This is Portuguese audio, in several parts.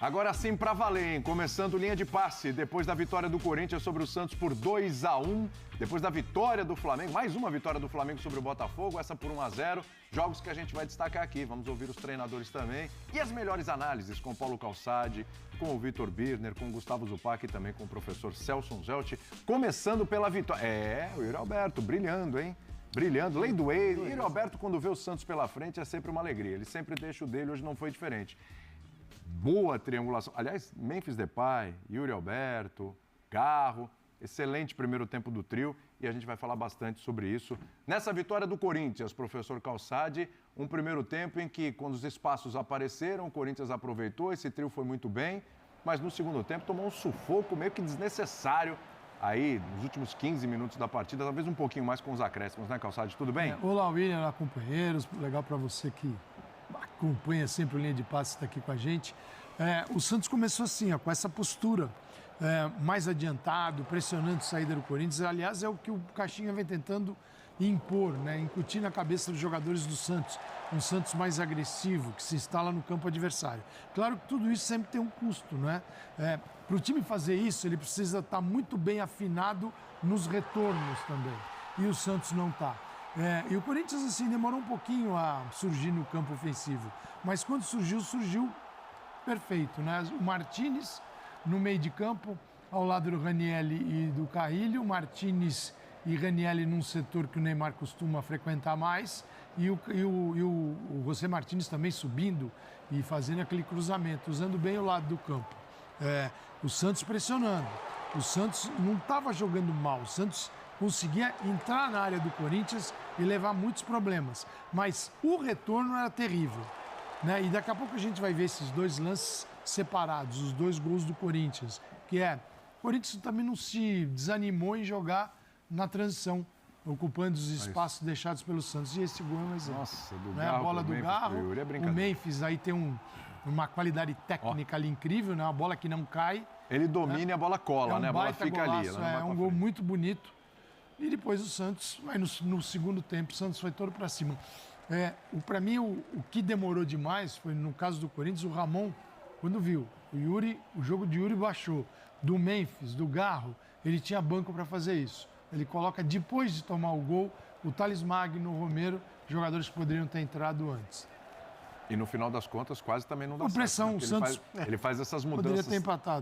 Agora sim pra valer, hein? Começando linha de passe, depois da vitória do Corinthians sobre o Santos por 2-1, depois da vitória do Flamengo, mais uma vitória do Flamengo sobre o Botafogo, essa por 1-0, jogos que a gente vai destacar aqui, vamos ouvir os treinadores também e as melhores análises com Paulo Calçade, com o Vitor Birner, com o Gustavo Zupac e também com o professor Celso Zelt, começando pela vitória. O Yuri Alberto brilhando, hein? Brilhando, lei do ex. Yuri Alberto, quando vê o Santos pela frente, é sempre uma alegria, ele sempre deixa o dele, hoje não foi diferente. Boa triangulação. Aliás, Memphis Depay, Yuri Alberto, Garro, excelente primeiro tempo do trio e a gente vai falar bastante sobre isso. Nessa vitória do Corinthians, professor Calçade, um primeiro tempo em que, quando os espaços apareceram, o Corinthians aproveitou, esse trio foi muito bem, mas no segundo tempo tomou um sufoco meio que desnecessário aí nos últimos 15 minutos da partida, talvez um pouquinho mais com os acréscimos, né, Calçade? Tudo bem? Olá, William, olá, companheiros. Legal para você que acompanha sempre o Linha de Passe, está aqui com a gente. O Santos começou assim, com essa postura mais adiantado, pressionando a saída do Corinthians. Aliás, é o que o Caixinha vem tentando impor, né? Incutir na cabeça dos jogadores do Santos. Um Santos mais agressivo, que se instala no campo adversário. Claro que tudo isso sempre tem um custo, né? Para o time fazer isso, ele precisa estar muito bem afinado nos retornos também. E o Santos não está. E o Corinthians, assim, demorou um pouquinho a surgir no campo ofensivo. Mas quando surgiu perfeito, né? O Martínez no meio de campo, ao lado do Ranielli e do Carrilho. Martínez e Ranielli num setor que o Neymar costuma frequentar mais. E o José Martínez também subindo e fazendo aquele cruzamento, usando bem o lado do campo. O Santos pressionando. O Santos não estava jogando mal. O Santos conseguia entrar na área do Corinthians e levar muitos problemas. Mas o retorno era terrível, né? E daqui a pouco a gente vai ver esses dois lances separados, os dois gols do Corinthians, o Corinthians também não se desanimou em jogar na transição, ocupando os espaços deixados pelo Santos. E esse gol é um exemplo. Nossa, do né? Garro, A bola do Garro, o Memphis aí tem uma qualidade técnica ali incrível, né? Uma bola que não cai. Ele domina e a bola cola, né? A bola fica golaço, ali. É um gol muito bonito. E depois o Santos, no segundo tempo, o Santos foi todo para cima. Para mim, o que demorou demais foi, no caso do Corinthians, o Ramon, quando viu o jogo de Yuri baixou, do Memphis, do Garro, ele tinha banco para fazer isso. Ele coloca, depois de tomar o gol, o Thales Magno, o Romero, jogadores que poderiam ter entrado antes. E no final das contas, quase também não dá Com pressão, certo. O Santos ele faz essas mudanças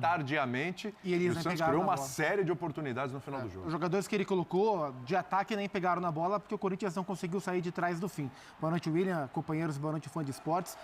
tardiamente e o Santos criou uma série de oportunidades no final do jogo. Os jogadores que ele colocou de ataque nem pegaram na bola porque o Corinthians não conseguiu sair de trás do fim. Boa noite, William, companheiros, boa noite, fã de esportes.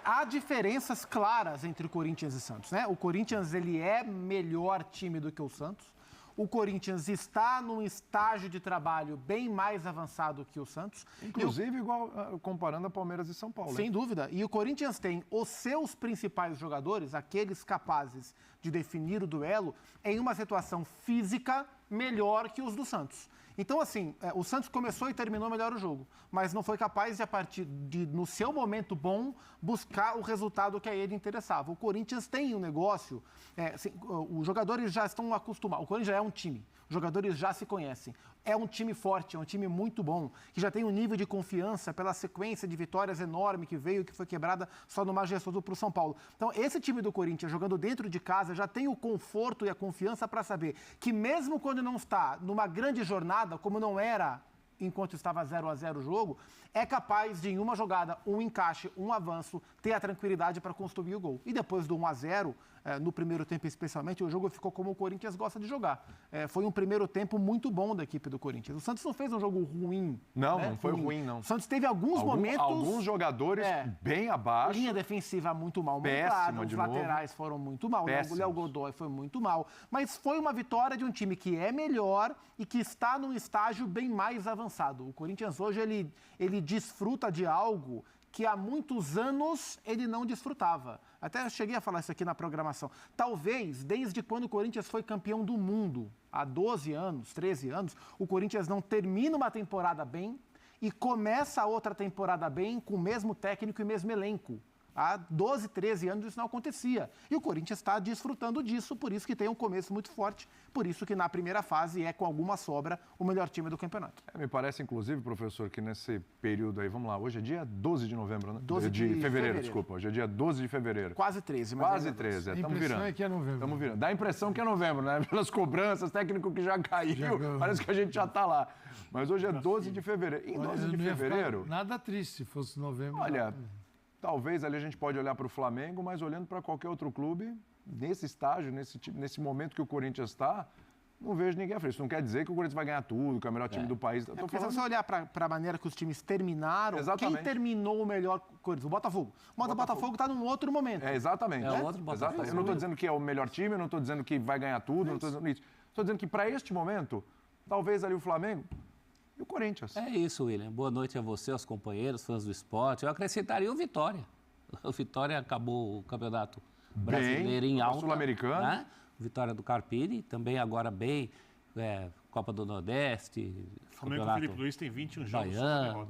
Há diferenças claras entre o Corinthians e Santos, né? O Corinthians, ele é melhor time do que o Santos. O Corinthians está num estágio de trabalho bem mais avançado que o Santos. Inclusive, igual comparando a Palmeiras e São Paulo. Sem dúvida. E o Corinthians tem os seus principais jogadores, aqueles capazes de definir o duelo, em uma situação física melhor que os do Santos. Então, assim, o Santos começou e terminou melhor o jogo, mas não foi capaz de, a partir de, no seu momento bom, buscar o resultado que a ele interessava. O Corinthians tem um negócio, os jogadores já estão acostumados, o Corinthians já é um time, os jogadores já se conhecem. É um time forte, é um time muito bom, que já tem um nível de confiança pela sequência de vitórias enorme que veio, que foi quebrada só no majestoso para o São Paulo. Então, esse time do Corinthians, jogando dentro de casa, já tem o conforto e a confiança para saber que mesmo quando não está numa grande jornada, como não era enquanto estava 0-0 o jogo, é capaz de, em uma jogada, um encaixe, um avanço, ter a tranquilidade para construir o gol. E depois do 1-0, no primeiro tempo especialmente, o jogo ficou como o Corinthians gosta de jogar. Foi um primeiro tempo muito bom da equipe do Corinthians. O Santos não fez um jogo ruim. Não, né? Não foi ruim, não. O Santos teve alguns momentos... Alguns jogadores bem abaixo. Linha defensiva muito mal montada, os laterais foram muito mal, o Léo Godoy foi muito mal. Mas foi uma vitória de um time que é melhor e que está num estágio bem mais avançado. O Corinthians hoje, ele desfruta de algo que há muitos anos ele não desfrutava. Até cheguei a falar isso aqui na programação. Talvez, desde quando o Corinthians foi campeão do mundo, há 12 anos, 13 anos, o Corinthians não termina uma temporada bem e começa a outra temporada bem com o mesmo técnico e mesmo elenco. Há 12, 13 anos isso não acontecia. E o Corinthians está desfrutando disso, por isso que tem um começo muito forte, por isso que na primeira fase é, com alguma sobra, o melhor time do campeonato. Me parece, inclusive, professor, que nesse período aí, vamos lá, hoje é dia 12 de novembro, né? 12 de fevereiro, desculpa. Hoje é dia 12 de fevereiro. Quase 13, mas Quase 13, estamos virando. É que é novembro. Estamos virando. Dá a impressão que é novembro, né? Pelas cobranças, técnico que já caiu, parece que a gente já está lá. Mas hoje é 12 de fevereiro. Em 12 de fevereiro... Nada triste se fosse novembro. Olha, talvez ali a gente pode olhar para o Flamengo, mas olhando para qualquer outro clube, nesse estágio, nesse momento que o Corinthians está, não vejo ninguém à frente. Isso não quer dizer que o Corinthians vai ganhar tudo, que é o melhor time do país. Se você olhar para a maneira que os times terminaram, Exatamente. Quem terminou o melhor Corinthians? O Botafogo. Mas o Botafogo está num outro momento. Exatamente. Outro Botafogo. Eu não estou dizendo que é o melhor time, eu não estou dizendo que vai ganhar tudo, não estou dizendo isso. Estou dizendo que para este momento, talvez ali o Flamengo e o Corinthians. É isso, William. Boa noite a você, aos companheiros, fãs do esporte. Eu acrescentaria o Vitória. O Vitória acabou o campeonato brasileiro em alta. Sul-americano. Né? Vitória do Carpini, também agora bem, Copa do Nordeste, Flamengo com o Felipe Luiz tem 21 jogos. Baiano.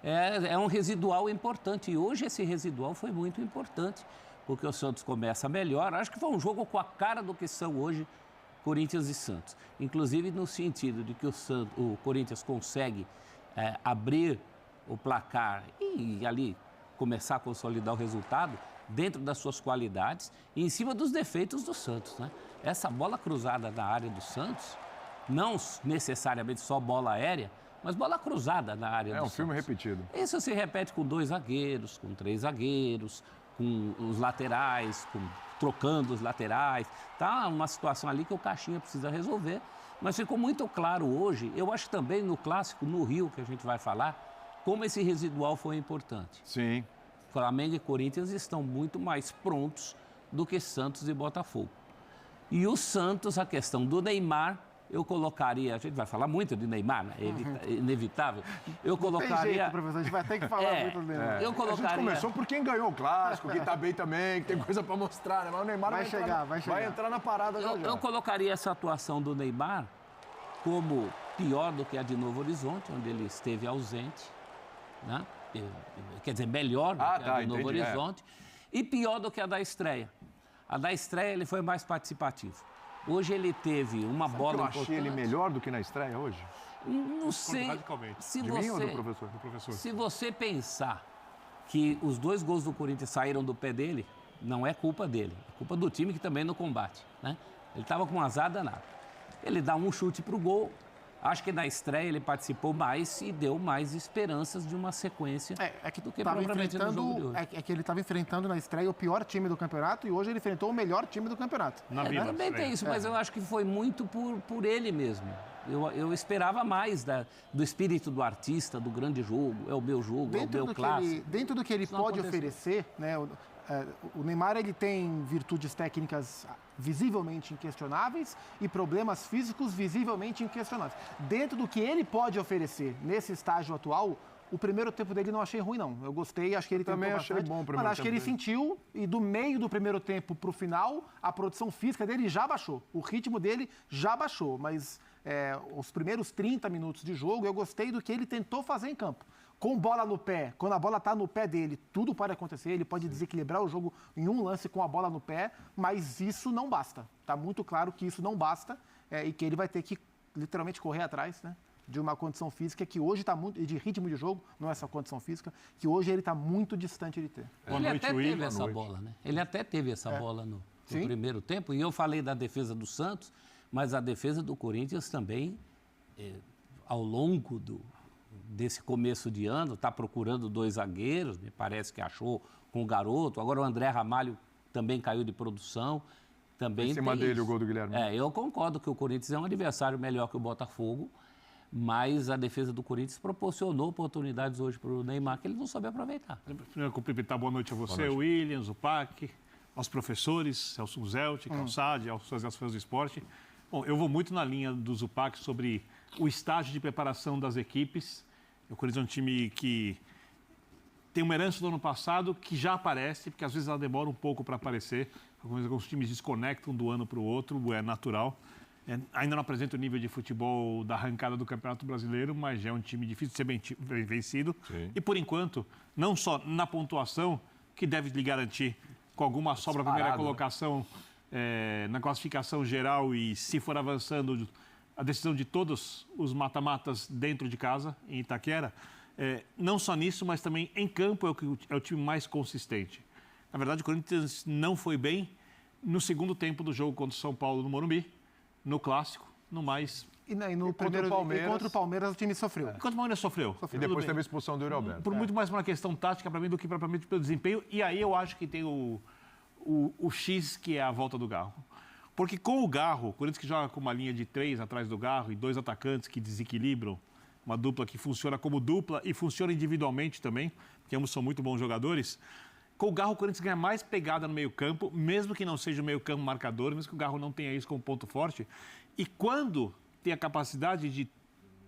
É um residual importante. E hoje esse residual foi muito importante, porque o Santos começa melhor. Acho que foi um jogo com a cara do que são hoje Corinthians e Santos. Inclusive no sentido de que o Corinthians consegue abrir o placar e ali começar a consolidar o resultado dentro das suas qualidades e em cima dos defeitos do Santos, né? Essa bola cruzada na área do Santos, não necessariamente só bola aérea, mas bola cruzada na área do Santos. É um filme repetido. Isso se repete com 2 zagueiros, com 3 zagueiros, com os laterais, trocando os laterais. Tá uma situação ali que o Caixinha precisa resolver, mas ficou muito claro hoje, eu acho também no clássico, no Rio, que a gente vai falar, como esse residual foi importante. Sim. Flamengo e Corinthians estão muito mais prontos do que Santos e Botafogo. E o Santos, a questão do Neymar, eu colocaria, a gente vai falar muito de Neymar, né? Inevitável. Eu colocaria... Tem jeito, professor, a gente vai ter que falar muito do Neymar. Eu colocaria... A gente começou por quem ganhou o clássico, que tá bem também, que tem coisa para mostrar, né? Mas o Neymar vai entrar na parada já. Eu colocaria essa atuação do Neymar como pior do que a de Novo Horizonte, onde ele esteve ausente, né? Quer dizer, melhor do que a de Novo Horizonte, e pior do que a da estreia. A da estreia ele foi mais participativo. Hoje ele teve uma bola importante. Eu achei ele melhor do que na estreia hoje? Não sei. De mim ou do professor? Do professor. Se você pensar que os 2 gols do Corinthians saíram do pé dele, não é culpa dele. É culpa do time que também não combate, né? Ele estava com um azar danado. Ele dá um chute para o gol. Acho que na estreia ele participou mais e deu mais esperanças de uma sequência do que propriamente no jogo de hoje. É que ele estava enfrentando na estreia o pior time do campeonato e hoje ele enfrentou o melhor time do campeonato. Também tem isso, mas eu acho que foi muito por ele mesmo. Eu esperava mais do espírito do artista, do grande jogo, é o meu jogo, é o meu clássico. Dentro do que ele pode oferecer, né? O Neymar ele tem virtudes técnicas visivelmente inquestionáveis e problemas físicos visivelmente inquestionáveis. Dentro do que ele pode oferecer nesse estágio atual, o primeiro tempo dele não achei ruim, não. Eu gostei, acho que ele também achei bom o primeiro tempo. Mas acho que ele sentiu e do meio do primeiro tempo para o final, a produção física dele já baixou. O ritmo dele já baixou, mas os primeiros 30 minutos de jogo eu gostei do que ele tentou fazer em campo. Com bola no pé, quando a bola está no pé dele, tudo pode acontecer, ele pode desequilibrar o jogo em um lance com a bola no pé, mas isso não basta. Está muito claro que isso não basta e que ele vai ter que literalmente correr atrás, né, de uma condição física que hoje está muito, e de ritmo de jogo, não é só condição física, que hoje ele está muito distante de ter. Ele até teve essa bola, né? Ele até teve essa bola no primeiro tempo, e eu falei da defesa do Santos, mas a defesa do Corinthians também, ao longo desse começo de ano, está procurando 2 zagueiros, me parece que achou com o Garoto. Agora o André Ramalho também caiu de produção. Também em cima dele o gol do Guilherme. Eu concordo que o Corinthians é um adversário melhor que o Botafogo, mas a defesa do Corinthians proporcionou oportunidades hoje para o Neymar que ele não soube aproveitar. Primeiro, cumprimentar boa noite a você, Williams, o PAC, aos professores, Celso Zelt, Calçade, aos fãs do esporte. Bom, eu vou muito na linha do Zupac sobre o estágio de preparação das equipes. O Corinthians é um time que tem uma herança do ano passado que já aparece, porque às vezes ela demora um pouco para aparecer. Alguns times desconectam do ano para o outro, é natural. Ainda não apresenta o nível de futebol da arrancada do Campeonato Brasileiro, mas já é um time difícil de ser bem vencido. Sim. E, por enquanto, não só na pontuação, que deve lhe garantir com alguma sobra a primeira colocação na classificação geral e, se for avançando, a decisão de todos os mata-matas dentro de casa, em Itaquera. Não só nisso, mas também em campo é o time mais consistente. Na verdade, o Corinthians não foi bem no segundo tempo do jogo contra o São Paulo no Morumbi, no Clássico, no mais... E contra o Palmeiras o time sofreu. Enquanto o Palmeiras sofreu. E depois teve a expulsão do Yuri Alberto. Por muito mais uma questão tática para mim do que propriamente pelo desempenho. E aí eu acho que tem o X, que é a volta do Garro. Porque com o Garro, o Corinthians que joga com uma linha de 3 atrás do Garro e 2 atacantes que desequilibram, uma dupla que funciona como dupla e funciona individualmente também, porque ambos são muito bons jogadores. Com o Garro, o Corinthians ganha mais pegada no meio-campo, mesmo que não seja o meio-campo marcador, mesmo que o Garro não tenha isso como ponto forte. E quando tem a capacidade de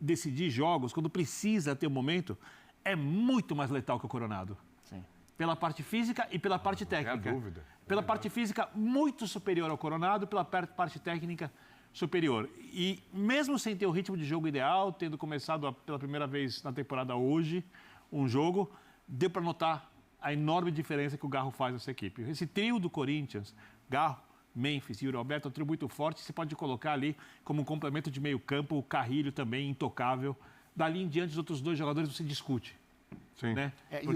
decidir jogos, quando precisa ter um momento, é muito mais letal que o Coronado. Sim. Pela parte física e pela parte técnica. Não há dúvida. Pela parte física, muito superior ao Coronado, pela parte técnica, superior. E mesmo sem ter o ritmo de jogo ideal, tendo começado pela primeira vez na temporada hoje, um jogo, deu para notar a enorme diferença que o Garro faz nessa equipe. Esse trio do Corinthians, Garro, Memphis e Yuri Alberto, é um trio muito forte. Você pode colocar ali como um complemento de meio campo, o Carrilho também, intocável. Dali em diante, os outros dois jogadores você discute. Sim. Né?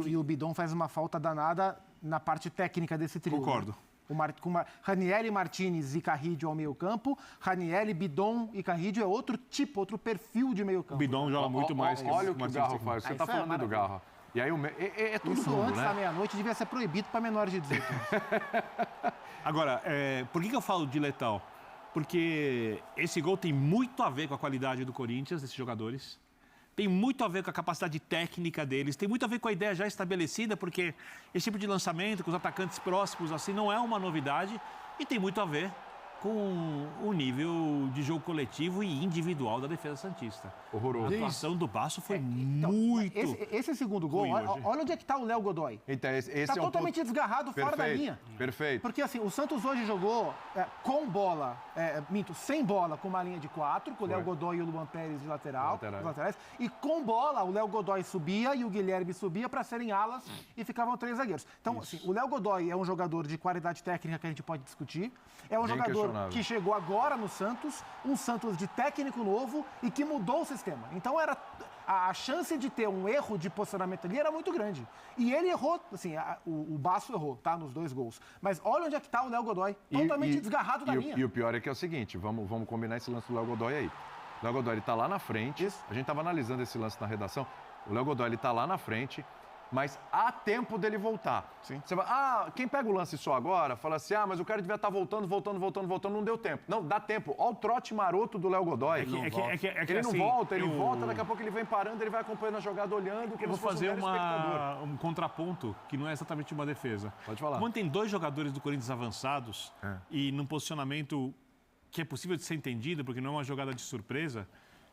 E o Bidon faz uma falta danada na parte técnica desse trio. Concordo. Né? Com Ranieri, Martinez e Carrillo ao meio campo. Ranieri, Bidon e Carrillo é outro tipo, outro perfil de meio campo. O Bidon joga muito mais que Olha o que o Martins Garro faz. Você está isso é falando aí do Garro. E aí é tudo Isso mundo, antes né? da meia-noite devia ser proibido para menores de 18 anos. Agora, por que eu falo de letal? Porque esse gol tem muito a ver com a qualidade do Corinthians, desses jogadores. Tem muito a ver com a capacidade técnica deles. Tem muito a ver com a ideia já estabelecida, porque esse tipo de lançamento, com os atacantes próximos, assim, não é uma novidade. E tem muito a ver com o nível de jogo coletivo e individual da defesa santista. Horroroso. A atuação do Basso foi Então, muito... Esse segundo gol, ruim hoje. olha onde é que está o Léo Godoy. Então, esse Está é um totalmente ponto... desgarrado fora da linha. Perfeito. Porque assim, o Santos hoje jogou com bola, sem bola, com uma linha de 4, com o Léo Godoy e o Luan Pérez de laterais. E com bola, o Léo Godoy subia e o Guilherme subia para serem alas e ficavam 3 zagueiros. Então, assim, o Léo Godoy é um jogador de qualidade técnica que a gente pode discutir. É um jogador que chegou agora no Santos, um Santos de técnico novo e que mudou o sistema. Então, a chance de ter um erro de posicionamento ali era muito grande. E ele errou, assim, o Basso errou, tá? Nos 2 gols. Mas olha onde é que tá o Léo Godoy, totalmente desgarrado da linha. E o pior é que é o seguinte, vamos combinar esse lance do Léo Godoy aí. O Léo Godoy, ele tá lá na frente. Isso. A gente tava analisando esse lance na redação. O Léo Godoy, ele tá lá na frente, mas há tempo dele voltar. Sim. Você vai, quem pega o lance só agora, fala assim, mas o cara devia estar voltando, não deu tempo. Não, dá tempo. Olha o trote maroto do Léo Godoy. Ele não volta, ele volta, daqui a pouco ele vem parando, ele vai acompanhando a jogada, olhando. Eu vou fazer um contraponto, que não é exatamente uma defesa. Pode falar. Quando tem 2 jogadores do Corinthians avançados e num posicionamento que é possível de ser entendido, porque não é uma jogada de surpresa,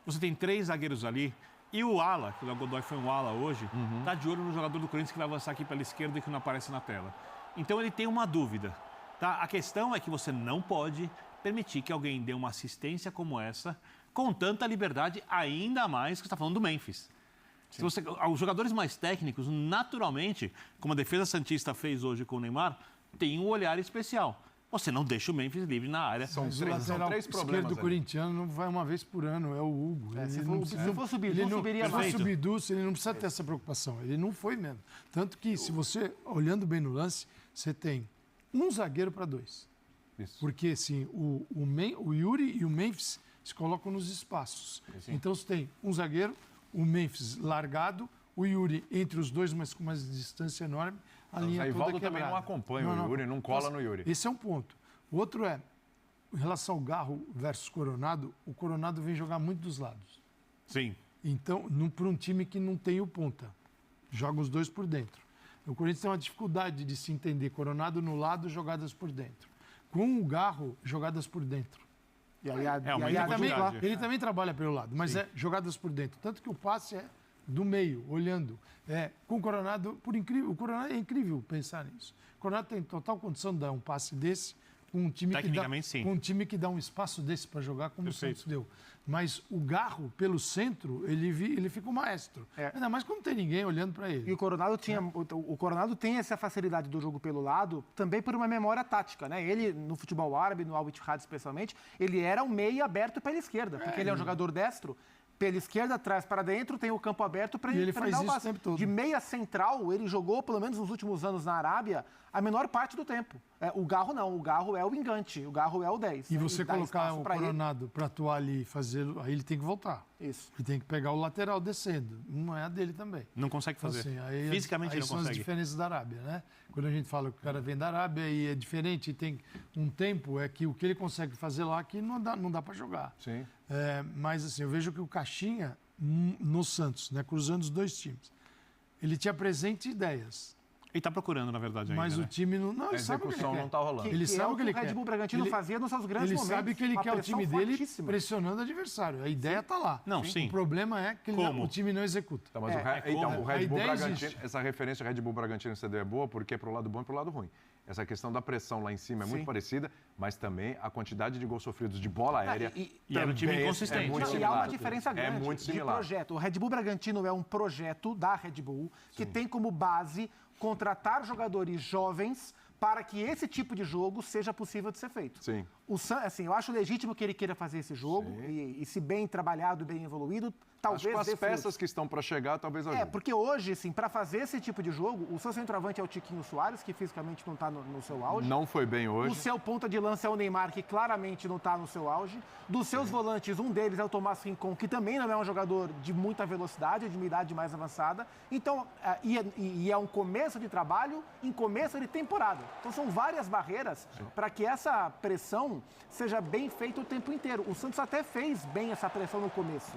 você tem 3 zagueiros ali. E o ala, que o Léo Godoy foi um ala hoje, está de olho no jogador do Corinthians que vai avançar aqui pela esquerda e que não aparece na tela. Então ele tem uma dúvida. Tá? A questão é que você não pode permitir que alguém dê uma assistência como essa com tanta liberdade, ainda mais que você está falando do Memphis. Os jogadores mais técnicos, naturalmente, como a defesa santista fez hoje com o Neymar, tem um olhar especial. Você não deixa o Memphis livre na área. São 3 problemas do corintiano não vai uma vez por ano, é o Hugo. Se fosse o Bidu, subiria mais. Se fosse o Bidu, ele não precisa ter essa preocupação. Ele não foi mesmo. Tanto que, se você, olhando bem no lance, você tem um zagueiro para 2. Isso. Porque, assim, o Yuri e o Memphis se colocam nos espaços. Sim. Então, você tem um zagueiro, o Memphis largado, o Yuri entre os dois, mas com uma distância enorme. A linha o toda Rivaldo também não acompanha o Yuri, não cola no Yuri. Esse é um ponto. O outro é, em relação ao Garro versus Coronado, o Coronado vem jogar muito dos lados. Sim. Então, para um time que não tem o ponta, joga os 2 por dentro. O Corinthians tem uma dificuldade de se entender. Coronado no lado, jogadas por dentro. Com o Garro, jogadas por dentro. Ele também trabalha pelo lado, mas é jogadas por dentro. Tanto que o passe é do meio, olhando. Com o Coronado, o Coronado é incrível pensar nisso. O Coronado tem total condição de dar um passe desse com um time Tecnicamente, sim. com um time que dá um espaço desse para jogar, como Perfeito. o Santos deu. Mas o Garro, pelo centro, ele fica o maestro. Ainda mais quando não tem ninguém olhando para ele. E o Coronado o Coronado tem essa facilidade do jogo pelo lado, também por uma memória tática, né? Ele, no futebol árabe, no Al Ittihad especialmente, ele era um meia aberto pela esquerda, porque ele é um jogador destro. Pela esquerda, atrás para dentro, tem o campo aberto para ele faz dar o isso o passe. tempo todo. De meia central, ele jogou, pelo menos nos últimos anos na Arábia, a menor parte do tempo. O Garro não, o Garro é o engante, o Garro é o 10. E você dá colocar espaço o pra ele. Coronado para atuar ali e fazê-lo, aí ele tem que voltar. Isso. Ele tem que pegar o lateral descendo. Não é a dele também. Não consegue fazer. Assim, aí Fisicamente aí não são consegue. as diferenças da Arábia, né? Quando a gente fala que o cara vem da Arábia e é diferente e tem um tempo, é que o que ele consegue fazer lá aqui não dá para jogar. Sim. Mas assim, eu vejo que o Caixinha, no Santos, né, cruzando os dois times, ele te apresenta ideias. Ele está procurando, na verdade, ainda, Mas né? o time não A ele sabe o que ele execução quer. não está rolando. Ele sabe o que ele o Red quer. Bull Bragantino Ele- fazia nos seus grandes Ele momentos. sabe que ele uma quer o pressão time dele fortíssima. pressionando o adversário. A ideia está lá. Não, sim. O problema é que Como? o time não executa. Tá, mas como? o A Red Bull ideia Bragantino, existe. essa referência ao Red Bull Bragantino CD é boa porque é pro lado bom e pro lado ruim. Essa questão da pressão lá em cima é muito parecida, mas também a quantidade de gols sofridos de bola aérea e era um time também inconsistente. É muito Não, e há similar. uma diferença grande É muito de similar. projeto. O Red Bull Bragantino é um projeto da Red Bull que tem como base contratar jogadores jovens para que esse tipo de jogo seja possível de ser feito. Sim. Assim, eu acho legítimo que ele queira fazer esse jogo e se bem trabalhado e bem evoluído, Acho que talvez com as dê frutos. peças que estão para chegar, talvez ajude. Porque hoje, assim, para fazer esse tipo de jogo, o seu centroavante é o Tiquinho Soares, que fisicamente não está no seu auge. Não foi bem hoje. O seu ponta de lança é o Neymar, que claramente não está no seu auge. Dos seus volantes, um deles é o Tomás Rincon, que também não é um jogador de muita velocidade, de uma idade mais avançada. Então, e é um começo de trabalho em começo de temporada. Então, são várias barreiras para que essa pressão seja bem feita o tempo inteiro. O Santos até fez bem essa pressão no começo.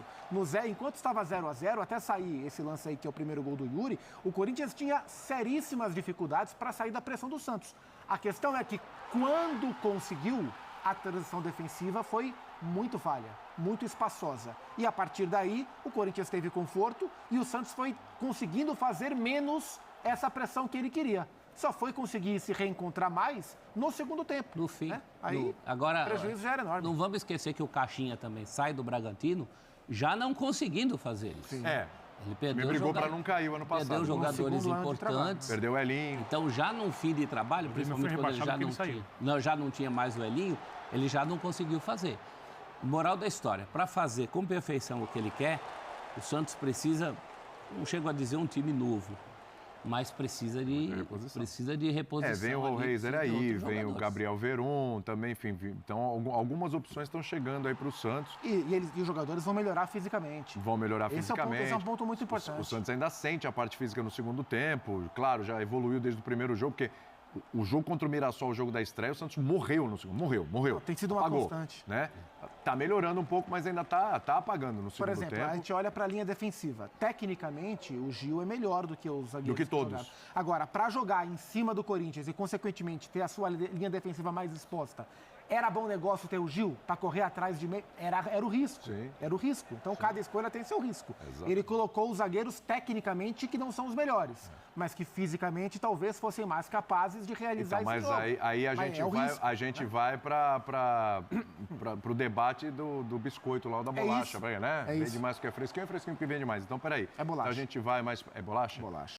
Enquanto estava 0-0, até sair esse lance aí, que é o primeiro gol do Yuri, o Corinthians tinha seríssimas dificuldades para sair da pressão do Santos. A questão é que, quando conseguiu, a transição defensiva foi muito falha, muito espaçosa. E a partir daí, o Corinthians teve conforto e o Santos foi conseguindo fazer menos essa pressão que ele queria. Só foi conseguir se reencontrar mais no segundo tempo. No fim. Né? Aí, Agora, o prejuízo já era enorme. Não vamos esquecer que o Caixinha também sai do Bragantino já não conseguindo fazer isso. Sim. Ele perdeu Me brigou para não cair o ano passado. Perdeu jogadores segundo ano de importantes. Perdeu o Elinho. Então, já num fim de trabalho, principalmente foi quando ele já rebaixado não porque ele tinha, já não tinha mais o Elinho, ele já não conseguiu fazer. Moral da história, para fazer com perfeição o que ele quer, o Santos precisa, não chego a dizer um time novo, mas precisa de reposição. Vem o ali, Reiser de aí, outros vem o jogadores. Gabriel Veron também, enfim. Então, algumas opções estão chegando aí para o Santos. E os jogadores vão melhorar fisicamente. Vão melhorar Esse fisicamente. é um ponto muito importante. O Santos ainda sente a parte física no segundo tempo. Claro, já evoluiu desde o primeiro jogo, porque o jogo contra o Mirassol, o jogo da estreia, o Santos morreu no segundo. Morreu. Tem sido uma Apagou, constante. né? Tá melhorando um pouco, mas ainda tá apagando no segundo Por exemplo, tempo. a gente olha para a linha defensiva. Tecnicamente, o Gil é melhor do que os zagueiros. Do que todos. jogaram. Agora, para jogar em cima do Corinthians e, consequentemente, ter a sua linha defensiva mais exposta, era bom negócio ter o Gil para correr atrás de meio? Era o risco. Sim. Era o risco. Então, cada escolha tem seu risco. Exato. Ele colocou os zagueiros, tecnicamente, que não são os melhores, mas que fisicamente talvez fossem mais capazes de realizar Então, esse mas jogo. aí a Mas gente é o vai, risco, a gente vai para o debate do biscoito lá, ou da bolacha, isso. né? É Vende isso. mais que é fresquinho que vende mais. Então, peraí. É bolacha. Então, a gente vai mais... É bolacha? Bolacha.